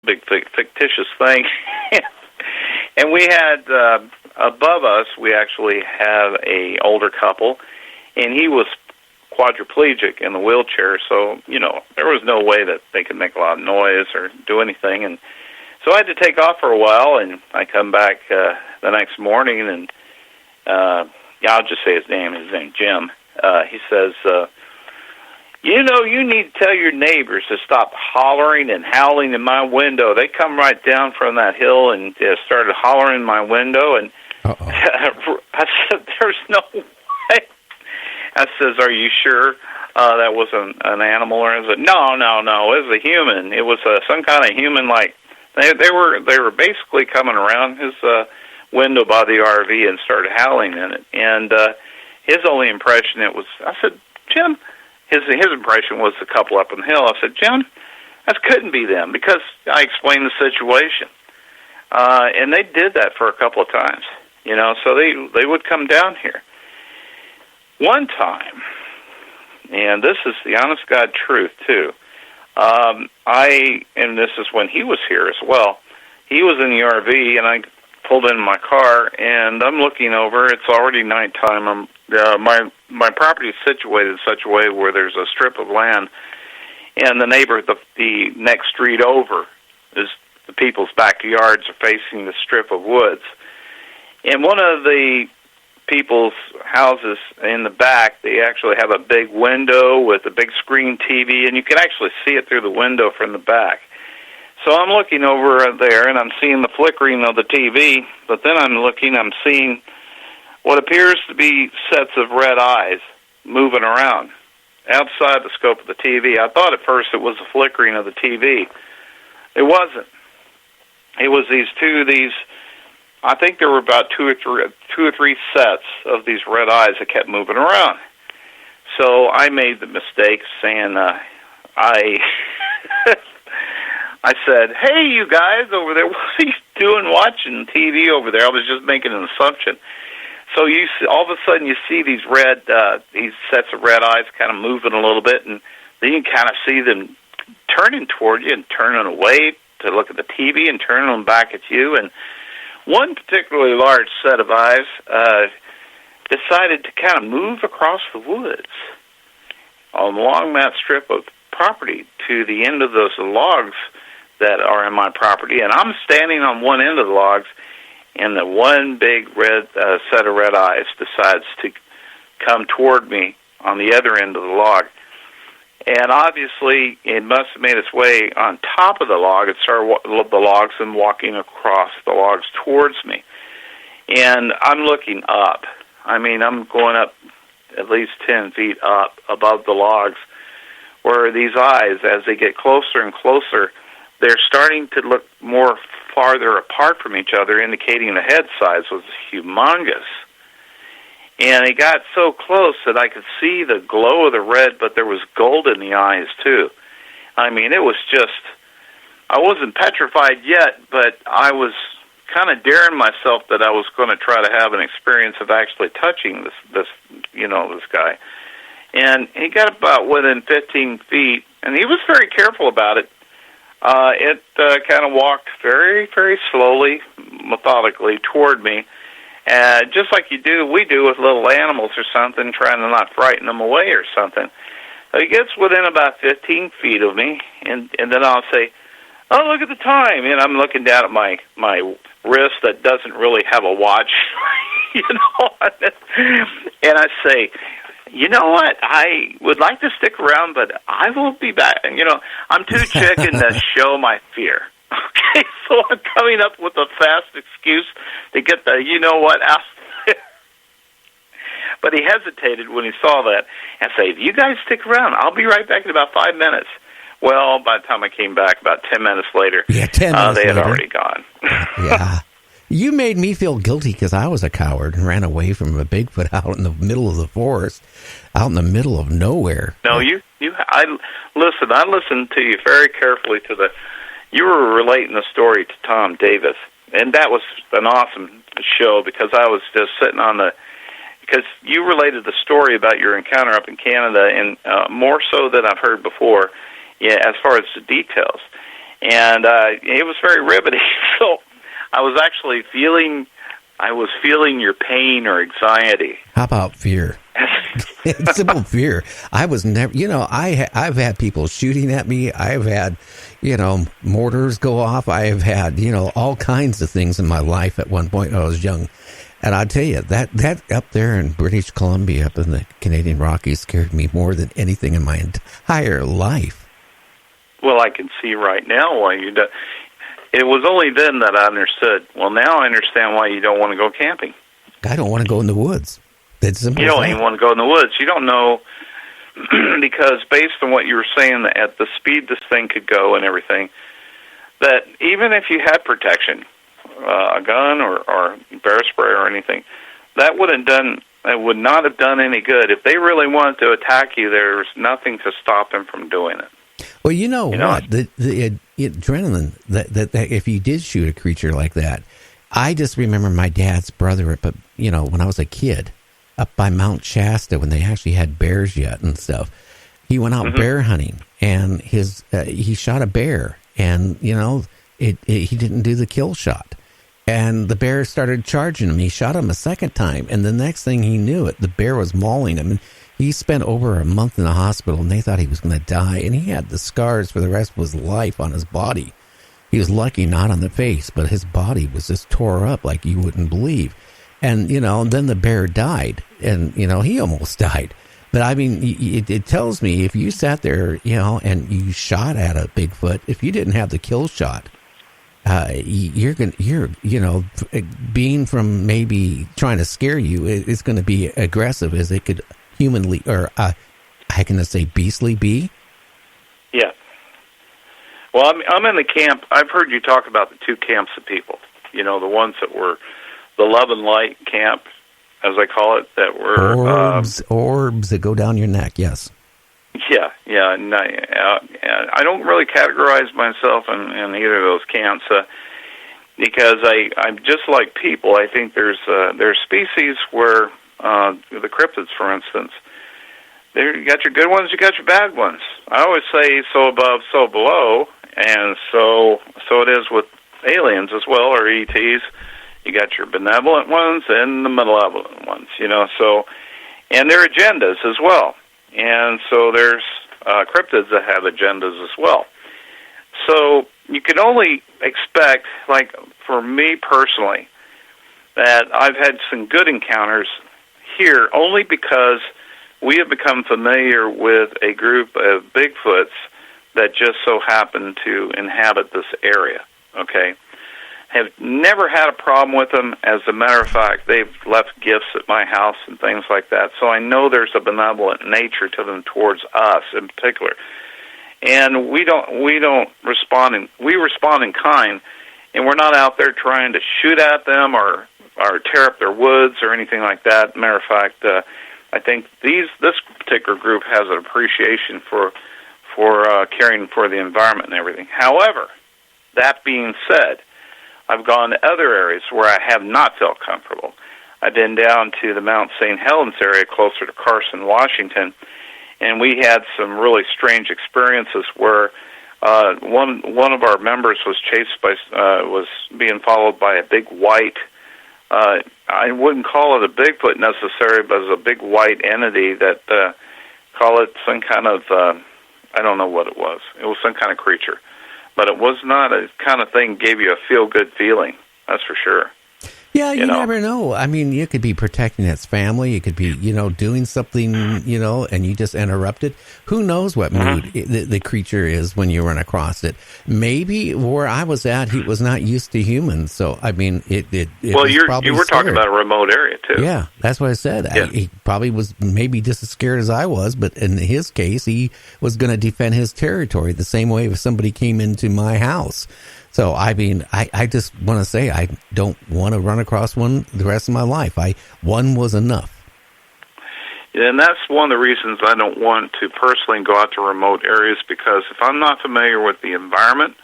big fictitious thing. And we had, above us, we actually had a older couple, and he was quadriplegic in the wheelchair, so, there was no way that they could make a lot of noise or do anything. And so I had to take off for a while, and I come back the next morning, and I'll just say his name. His name's Jim. He says, you need to tell your neighbors to stop hollering and howling in my window. They come right down from that hill and started hollering in my window, and I said, there's no way. I says, are you sure that was an animal? Or is it? No, it was a human. It was some kind of human, like, they were basically coming around his window by the RV and started howling in it. And his only impression, I said, Jim, his impression was the couple up on the hill. I said, Jim, that couldn't be them, because I explained the situation. And they did that for a couple of times, so they would come down here. One time, and this is the honest God truth, too, and this is when he was here as well, he was in the RV, and I pulled in my car, and I'm looking over. It's already nighttime. My property is situated in such a way where there's a strip of land, and the neighbor, the next street over, is the people's backyards are facing the strip of woods. And one of the people's houses in the back, they actually have a big window with a big screen TV, and you can actually see it through the window from the back. So I'm looking over there, and I'm seeing the flickering of the TV, but then I'm seeing what appears to be sets of red eyes moving around outside the scope of the TV. I thought at first it was the flickering of the TV. It wasn't. It was these I think there were about two or three sets of these red eyes that kept moving around. So I made the mistake saying, I said, hey, you guys over there, what are you doing watching TV over there? I was just making an assumption. So all of a sudden you see these sets of red eyes kind of moving a little bit, and then you kind of see them turning toward you and turning away to look at the TV and turning them back at you. And one particularly large set of eyes decided to kind of move across the woods along that strip of property to the end of those logs that are in my property. And I'm standing on one end of the logs, and the one big red set of red eyes decides to come toward me on the other end of the log. And obviously, it must have made its way on top of the log. It started the logs and walking across the logs towards me. And I'm looking up. I mean, I'm going up at least 10 feet up above the logs, where these eyes, as they get closer and closer, they're starting to look more farther apart from each other, indicating the head size was humongous. And it got so close that I could see the glow of the red, but there was gold in the eyes, too. I mean, it was just, I wasn't petrified yet, but I was kind of daring myself that I was going to try to have an experience of actually touching this guy. And he got about within 15 feet, and he was very careful about it. It kind of walked very, very slowly, methodically toward me. Just like we do with little animals or something, trying to not frighten them away or something. So he gets within about 15 feet of me, and then I'll say, oh, look at the time. And I'm looking down at my wrist that doesn't really have a watch, and I say, you know what, I would like to stick around, but I will be back. And, I'm too chicken to show my fear. Okay, so I'm coming up with a fast excuse to get the you-know-what out there. But he hesitated when he saw that and said, you guys stick around. I'll be right back in about 5 minutes. Well, by the time I came back, about 10 minutes later, 10 minutes they had later. already gone. Yeah. You made me feel guilty because I was a coward and ran away from a Bigfoot out in the middle of the forest, out in the middle of nowhere. No, I listened to you very carefully you were relating the story to Tom Davis, and that was an awesome show because I was just sitting because you related the story about your encounter up in Canada, and more so than I've heard before, as far as the details. And it was very riveting. So I was actually feeling your pain or anxiety. How about fear? Simple fear. I was never, I've had people shooting at me. I've had, mortars go off. I have had, all kinds of things in my life at one point when I was young. And I tell you, that up there in British Columbia, up in the Canadian Rockies, scared me more than anything in my entire life. Well, I can see right now why you do. It was only then that I understood. Well, now I understand why you don't want to go camping. I don't want to go in the woods. You don't even want to go in the woods. You don't know, because based on what you were saying, at the speed this thing could go and everything, that even if you had protection, a gun or bear spray or anything, that would not have done any good. If they really wanted to attack you, there's nothing to stop them from doing it. Well, you know what? The adrenaline that if you did shoot a creature like that, I just remember my dad's brother, when I was a kid, up by Mount Shasta when they actually had bears yet and stuff. He went out bear hunting, and he shot a bear, and he didn't do the kill shot, and the bear started charging him. He shot him a second time, and the next thing he knew it, the bear was mauling him, and he spent over a month in the hospital, and they thought he was going to die, and he had the scars for the rest of his life on his body. He was lucky not on the face, but his body was just tore up like you wouldn't believe. And, then the bear died, and, he almost died. But, I mean, it tells me if you sat there, and you shot at a Bigfoot, if you didn't have the kill shot, being from maybe trying to scare you, it's going to be aggressive as it could humanly, or how can I say, beastly be? Yeah. Well, I'm in the camp. I've heard you talk about the two camps of people. The ones that were the love and light camp, as I call it, that were orbs that go down your neck. Yes. Yeah. And I don't really categorize myself in either of those camps because I'm just like people. I think there's species where the cryptids, for instance, you got your good ones, you got your bad ones. I always say so above, so below, and so it is with aliens as well, or ETs. You got your benevolent ones and the malevolent ones, so, and their agendas as well. And so there's cryptids that have agendas as well. So you can only expect, like for me personally, that I've had some good encounters here only because we have become familiar with a group of Bigfoots that just so happen to inhabit this area, okay? Have never had a problem with them. As a matter of fact, they've left gifts at my house and things like that. So I know there's a benevolent nature to them towards us in particular. And we respond we respond in kind, and we're not out there trying to shoot at them or tear up their woods or anything like that. Matter of fact, I think this particular group has an appreciation for caring for the environment and everything. However, that being said, I've gone to other areas where I have not felt comfortable. I've been down to the Mount St. Helens area closer to Carson, Washington, and we had some really strange experiences where one of our members was was being followed by a big white, I wouldn't call it a Bigfoot necessarily, but it was a big white entity that, call it some kind of, I don't know what it was. It was some kind of creature. But it was not a kind of thing gave you a feel-good feeling, that's for sure. Yeah, you never know. I mean, you could be protecting its family. You could be, doing something, and you just interrupt it. Who knows what mood the creature is when you run across it? Maybe where I was at, he was not used to humans. So, I mean, it well, was probably you were scared. talking about a remote area, too. Yeah, that's what I said. Yeah. He probably was maybe just as scared as I was, but in his case, he was going to defend his territory the same way if somebody came into my house. So, I mean, I just want to say I don't want to run across one the rest of my life. One was enough. And that's one of the reasons I don't want to personally go out to remote areas, because if I'm not familiar with the environment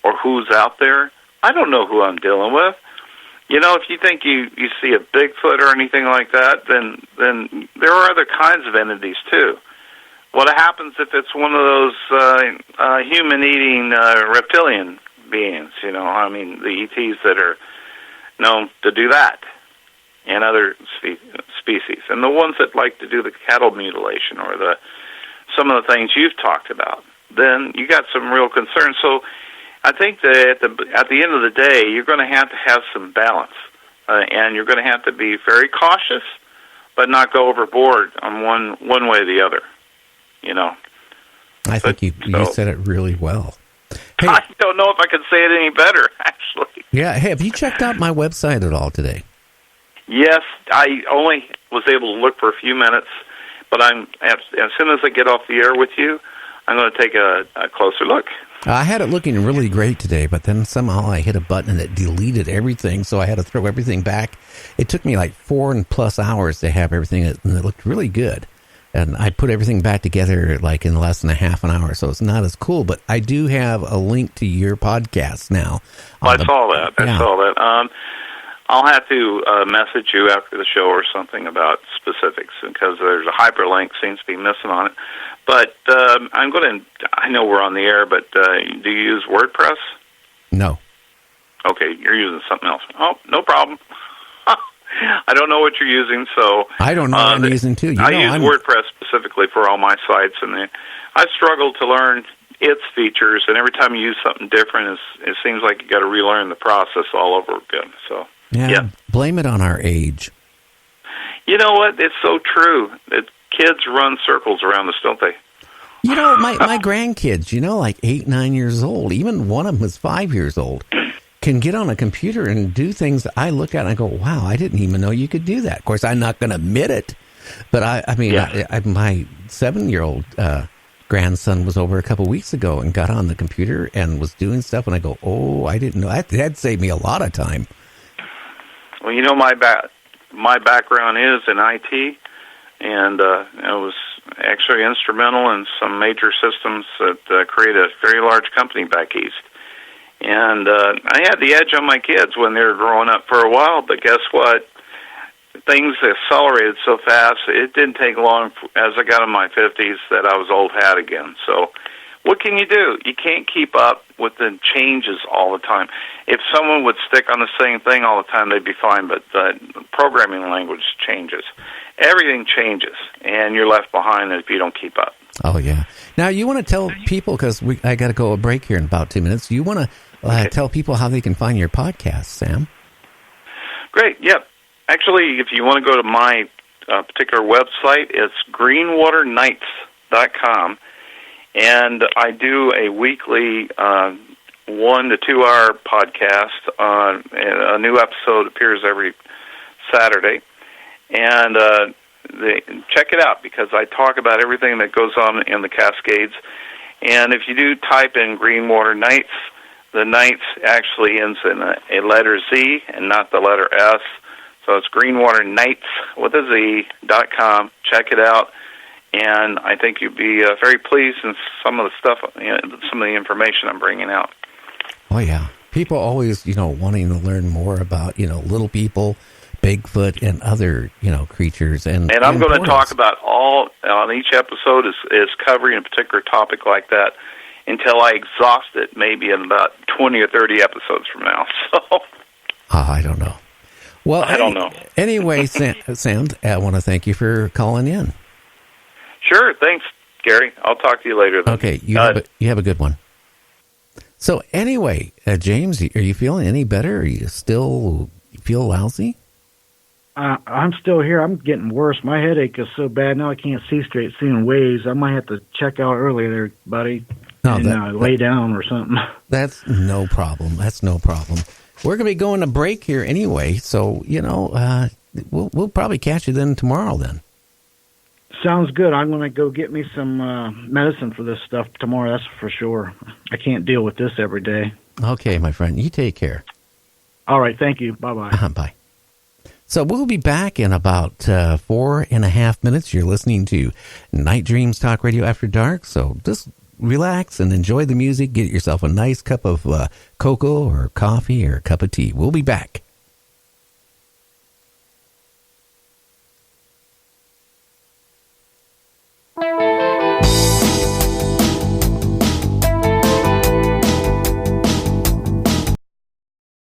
or who's out there, I don't know who I'm dealing with. If you think you see a Bigfoot or anything like that, then there are other kinds of entities, too. What happens if it's one of those human-eating reptilian beings? I mean, the ETs that are known to do that, and other species, and the ones that like to do the cattle mutilation or some of the things you've talked about. Then you got some real concerns. So I think that at the end of the day, you're going to have some balance, and you're going to have to be very cautious, but not go overboard on one way or the other. I think you said it really well. Hey, I don't know if I could say it any better, actually. Yeah. Hey, have you checked out my website at all today? Yes, I only was able to look for a few minutes, but as soon as I get off the air with you, I'm going to take a closer look. I had it looking really great today, but then somehow I hit a button and it deleted everything, so I had to throw everything back. It took me like 4+ hours to have everything, and it looked really good. And I put everything back together like in less than a half an hour, so it's not as cool. But I do have a link to your podcast now. I saw that. I'll have to message you after the show or something about specifics, because there's a hyperlink seems to be missing on it. But I know we're on the air, but do you use WordPress? No. Okay, you're using something else. Oh, no problem. I don't know what you're using, so... I don't know what I'm using, too. I use WordPress specifically for all my sites, and I struggled to learn its features, and every time you use something different, it seems like you got to relearn the process all over again. So, yeah. Blame it on our age. You know what? It's so true. Kids run circles around us, don't they? My grandkids, like 8, 9 years old, even one of them is 5 years old, can get on a computer and do things that I look at and I go, wow, I didn't even know you could do that. Of course, I'm not going to admit it, but my 7-year-old grandson was over a couple weeks ago and got on the computer and was doing stuff, and I go, oh, I didn't know. That saved me a lot of time. Well, my background is in IT, and I was actually instrumental in some major systems that created a very large company back east. And I had the edge on my kids when they were growing up for a while, but guess what? Things accelerated so fast, it didn't take long as I got in my 50s that I was old hat again. So what can you do? You can't keep up with the changes all the time. If someone would stick on the same thing all the time, they'd be fine, but programming language changes. Everything changes, and you're left behind if you don't keep up. Oh, yeah. Now, you want to tell people, because I got to go a break here in about 2 minutes, you want to tell people how they can find your podcast, Sam? Great, yep. Actually, if you want to go to my particular website, it's greenwaternights.com, and I do a weekly 1 to 2 hour podcast. A new episode appears every Saturday, and check it out, because I talk about everything that goes on in the Cascades. And if you do type in Greenwater Nights, the Nights actually ends in a letter Z and not the letter S. So it's greenwaternights.com. Check it out, and I think you'd be very pleased in some of the stuff, some of the information I'm bringing out. Oh yeah, people always, wanting to learn more about, little people, Bigfoot, and other, creatures. And I'm going to talk about all on each episode is covering a particular topic like that until I exhaust it, maybe in about 20 or 30 episodes from now. So I don't know. Well, I don't know. Anyway, Sam, I want to thank you for calling in. Sure, thanks, Gary. I'll talk to you later then. Okay, you have a good one. So anyway, James, are you feeling any better? Are you still feel lousy? I'm still here. I'm getting worse. My headache is so bad now I can't see straight, seeing waves. I might have to check out early there, buddy, and lay down or something. That's no problem. We're going to be going to break here anyway, so, we'll probably catch you then tomorrow then. Sounds good. I'm going to go get me some medicine for this stuff tomorrow, that's for sure. I can't deal with this every day. Okay, my friend. You take care. All right. Thank you. Bye-bye. Bye. So we'll be back in about 4.5 minutes. You're listening to Night Dreams Talk Radio After Dark, so just relax and enjoy the music. Get yourself a nice cup of cocoa or coffee or a cup of tea. We'll be back.